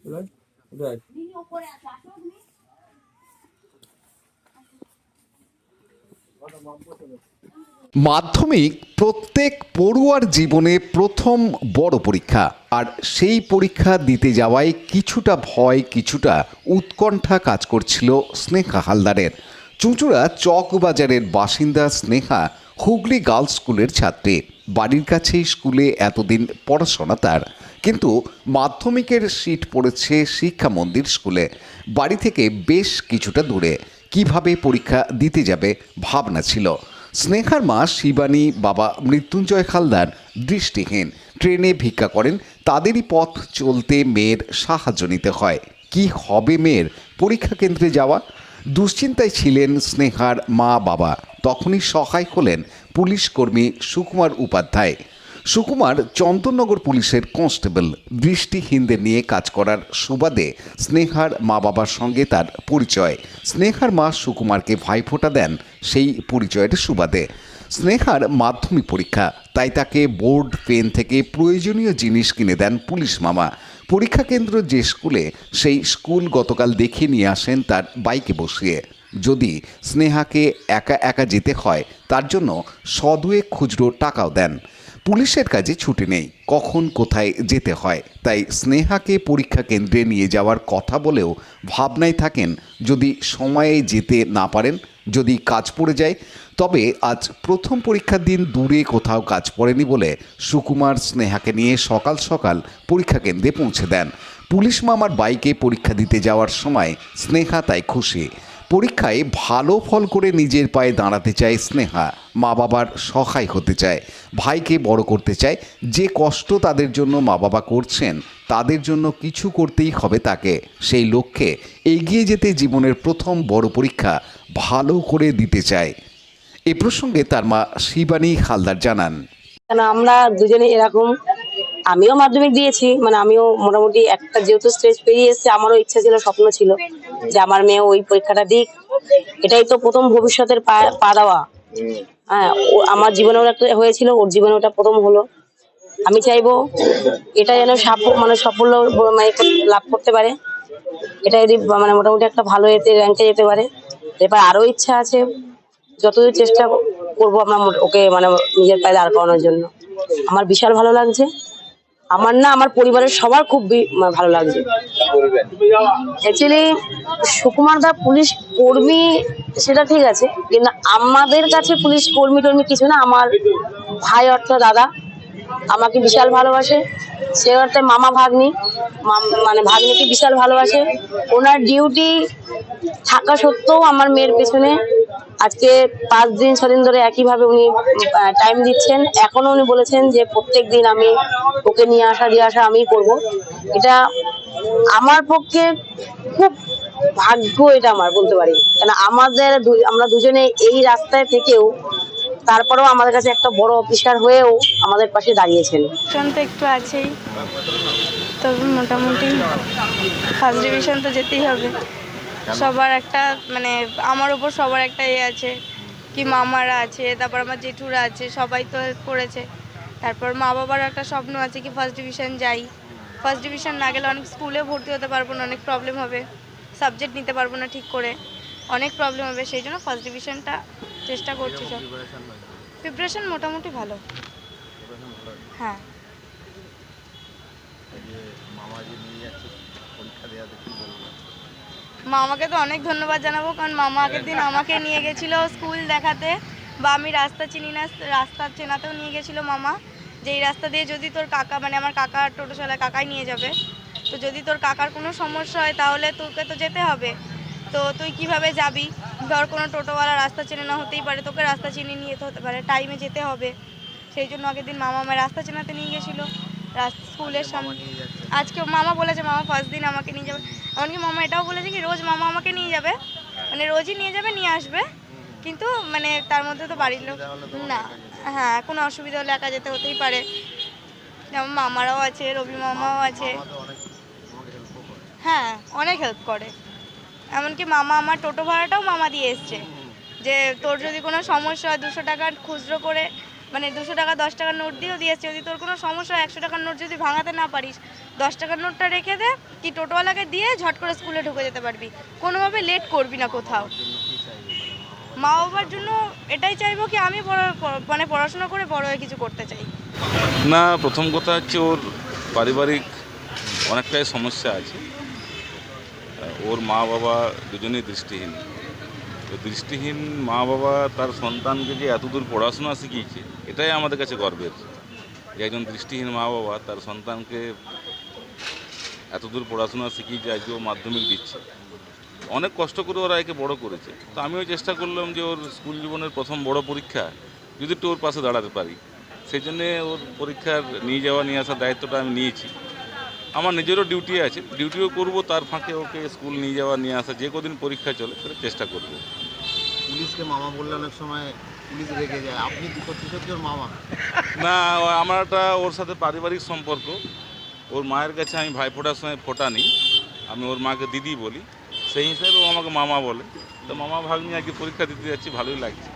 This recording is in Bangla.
Right? Right. মাধ্যমিক প্রত্যেক পড়ুয়ার জীবনে প্রথম বড় পরীক্ষা, আর সেই পরীক্ষা দিতে যাওয়ায় কিছুটা ভয়, কিছুটা উৎকণ্ঠা কাজ করছিল স্নেহা হালদারের। চুঁচুড়া চকবাজারের বাসিন্দা স্নেহা হুগলি গার্লস স্কুলের ছাত্রী। বাড়ির কাছেই স্কুলে এতদিন পড়াশোনা তার, কিন্তু মাধ্যমিকের সিট পড়েছে শিক্ষা মন্দির স্কুলে, বাড়ি থেকে বেশ কিছুটা দূরে। কিভাবে পরীক্ষা দিতে যাবে ভাবনা ছিল। স্নেহার মা শিবানী, বাবা মৃত্যুঞ্জয় হালদার দৃষ্টিহীন, ট্রেনে ভিক্ষা করেন। তাদেরই পথ চলতে মেয়ের সাহায্য নিতে হয়। কি হবে মেয়ের পরীক্ষা কেন্দ্রে যাওয়া? দুশ্চিন্তায় ছিলেন স্নেহার মা বাবা। তখনই সহায় হলেন পুলিশ কর্মী সুকুমার উপাধ্যায়। সুকুমার চন্দননগর পুলিশের কনস্টেবল। দৃষ্টিহীনদের নিয়ে কাজ করার সুবাদে স্নেহার মা বাবার সঙ্গে তার পরিচয়। স্নেহার মা সুকুমারকে ভাইফোঁটা দেন সেই পরিচয়ের সুবাদে। স্নেহার মাধ্যমিক পরীক্ষা, তাই তাকে বোর্ড, পেন থেকে প্রয়োজনীয় জিনিস কিনে দেন পুলিশ মামা। পরীক্ষা কেন্দ্র যে স্কুলে, সেই স্কুল গতকাল দেখে নিয়ে আসেন তার বাইকে বসিয়ে। যদি স্নেহাকে একা একা যেতে হয়, তার জন্য সদুয়ে খুচরো টাকাও দেন। পুলিশের কাজে ছুটি নেই, কখন কোথায় যেতে হয়, তাই স্নেহাকে পরীক্ষা কেন্দ্রে নিয়ে যাওয়ার কথা বলেও ভাবনায় থাকেন যদি সময়ে যেতে না পারেন, যদি কাজ পড়ে যায়। তবে আজ প্রথম পরীক্ষার দিন দূরে কোথাও কাজ পড়েনি বলে সুকুমার স্নেহাকে নিয়ে সকাল সকাল পরীক্ষা কেন্দ্রে পৌঁছে দেন। পুলিশ মামার বাইকে পরীক্ষা দিতে যাওয়ার সময় স্নেহা তাই খুশি। পরীক্ষায় ভালো ফল করে নিজের পায়ে দাঁড়াতে চায় স্নেহা। মা বাবার সহায় হতে চায়, ভাইকে বড় করতে চায়। যে কষ্ট তাদের জন্য মা বাবা করছেন, তাদের জন্য কিছু করতেই হবে তাকে। সেই লক্ষ্যে এগিয়ে যেতে জীবনের প্রথম বড় পরীক্ষা ভালো করে দিতে চায়। এ প্রসঙ্গে তার মা শিবানী হালদার জানান, আমরা দুজনে এরকম, আমিও মাধ্যমিক দিয়েছি, আমিও মোটামুটি একটা যেহেতু স্টেজ পেরিয়ে এসেছে, আমারও ইচ্ছা ছিল, স্বপ্ন ছিল যে আমার মেয়ে ওই পরীক্ষাটা দিক। এটাই তো প্রথম ভবিষ্যতের পা দেওয়া। হ্যাঁ, আমার জীবনেও একটা হয়েছিল, ওর জীবনে ওটা প্রথম হলো। আমি চাইবো এটা যেন সাফল্য লাভ করতে পারে। এটা যদি মোটামুটি একটা ভালো এতে র্যাঙ্কে যেতে পারে। এবার আরো ইচ্ছা আছে, যতদূর চেষ্টা করবো আমরা ওকে নিজের পায়ে দাঁড় করানোর জন্য। আমার বিশাল ভালো লাগছে, আমার না আমার পরিবারের সবার খুব ভালো লাগছে। অ্যাকচুয়ালি সুকুমার দা পুলিশ কর্মী, সেটা ঠিক আছে, কিন্তু আমাদের কাছে পুলিশ কর্মী টর্মী কিছু না। আমার ভাই অর্থ দাদা আমাকে বিশাল ভালোবাসে, সে অর্থে মামা ভাগ্নি ভাগ্নিকে বিশাল ভালোবাসে। ওনার ডিউটি থাকা সত্ত্বেও আমার মেয়ের পেছনে আজকে 5 দিন 6 দিন ধরে একইভাবে উনি টাইম দিচ্ছেন। এখনো উনি বলেছেন যে প্রত্যেক দিন আমি ওকে নিয়ে আসা দিয়ে আসা আমিই করবো। এটা আমার পক্ষে খুব ভাগ্য, এটা আমার বলতে পারি, কেন আমরা দুজনে এই রাস্তায় থেকেও তারপরেও আমাদের কাছে একটা বড় অফিসার হয়েও আমাদের পাশে দাঁড়িয়েছেন। তো একটু আছেই, তবে মোটামুটি ফার্স্ট ডিভিশন তো যেতেই হবে। সবার একটা আমার ওপর সবার একটা আছে কি, মামারা আছে, তারপর আমার জেঠুরা আছে, সবাই তো হেল্প করেছে। তারপর মা বাবার একটা স্বপ্ন আছে কি ফার্স্ট ডিভিশন যাই। ফার্স্ট ডিভিশন না গেলে অনেক স্কুলে ভর্তি হতে পারবো না, অনেক প্রবলেম হবে, সাবজেক্ট নিতে পারবো না ঠিক করে, অনেক প্রবলেম হবে। সেই জন্য ফার্স্ট ডিভিশনটা চেষ্টা করছি। সব প্রিপারেশন মোটামুটি ভালো। হ্যাঁ, মামাকে তো অনেক ধন্যবাদ জানাবো, কারণ মামা আগের দিন আমাকে নিয়ে গেছিলো স্কুল দেখাতে, বা আমি রাস্তা চিনি না, রাস্তা চেনাতেও নিয়ে গেছিলো মামা, যে এই রাস্তা দিয়ে যদি তোর কাকা আমার কাকা টোটো চালায়, কাকাই নিয়ে যাবে, তো যদি তোর কাকার কোনো সমস্যা হয় তাহলে তোকে তো যেতে হবে, তো তুই কিভাবে যাবি? ধর কোনো টোটোওয়ালা রাস্তা চেনে না, হতেই পারে তোকে রাস্তা চিনি নিয়ে যেতে হতে পারে, টাইমে যেতে হবে। সেই জন্য আগের দিন মামা আমার রাস্তা চেনাতে নিয়ে গেছিলো স্কুলের সামনে। আজকে মামা বলেছে মামা ফার্স্ট দিন আমাকে নিয়ে যাবে। এমনকি মামা এটাও বলেছে কি রোজ মামা আমাকে নিয়ে যাবে, রোজই নিয়ে যাবে, নিয়ে আসবে, কিন্তু তার মধ্যে তো বাড়ির লোক না। হ্যাঁ, কোনো অসুবিধা হলে একা যেতে হতেই পারে। যেমন মামারাও আছে, রবি মামাও আছে। হ্যাঁ, অনেক হেল্প করে। এমনকি মামা আমার টোটো ভাড়াটাও মামা দিয়ে এসছে, যে তোর যদি কোনো সমস্যা হয় 200 টাকার খুচরো করে 200 টাকা 10 টাকার নোট দিয়েও দিয়েছে, যদি তোর কোনো সমস্যা হয় 100 টাকার নোট যদি ভাঙাতে না পারিস 10 টাকার নোটটা রেখে দে, কি টোটোওয়ালাকে দিয়ে ঝট করে স্কুলে ঢুকে যেতে পারবি, কোনোভাবে লেট করবি না কোথাও। মা বাবার জন্য এটাই চাইবো কি আমি মানে পড়াশোনা করে বড় হয়ে কিছু করতে চাই। না, প্রথম কথা হচ্ছে ওর পারিবারিক অনেকটাই সমস্যা আছে। ওর মা বাবা দুজনেই দৃষ্টিহীন। তো দৃষ্টিহীন মা বাবা তার সন্তানকে যে এতদূর পড়াশোনা শিখিয়েছে, এটাই আমাদের কাছে গর্বের। যে একজন দৃষ্টিহীন মা বাবা তার সন্তানকে এতদূর পড়াশোনা শিখিয়েছে, আজকে ও মাধ্যমিক দিচ্ছে। অনেক কষ্ট করে ওরা একে বড় করেছে। তো আমিও চেষ্টা করলাম যে ওর স্কুল জীবনের প্রথম বড় পরীক্ষা যদি একটু ওর পাশে দাঁড়াতে পারি, সেই জন্যে ওর পরীক্ষার নিয়ে যাওয়া নিয়ে আসার দায়িত্বটা আমি নিয়েছি। আমার নিজেরও ডিউটি আছে, ডিউটিও করব, তার ফাঁকে ওকে স্কুল নিয়ে যাওয়া নিয়ে আসা, যে কদিন পরীক্ষা চলে সেটা চেষ্টা করব। পুলিশকে মামা বললে অনেক সময় পুলিশ রেগে যায়, আপনি কি সত্যি ওর মামা? না, আমার একটা ওর সাথে পারিবারিক সম্পর্ক। ওর মায়ের কাছে আমি ভাইফোঁটার সময় ফোঁটা নিই, আমি ওর মাকে দিদি বলি, সেই হিসাবে ও আমাকে মামা বলে। তো মামা ভাগ্নি আর কি পরীক্ষা দিতে যাচ্ছি, ভালোই লাগছে।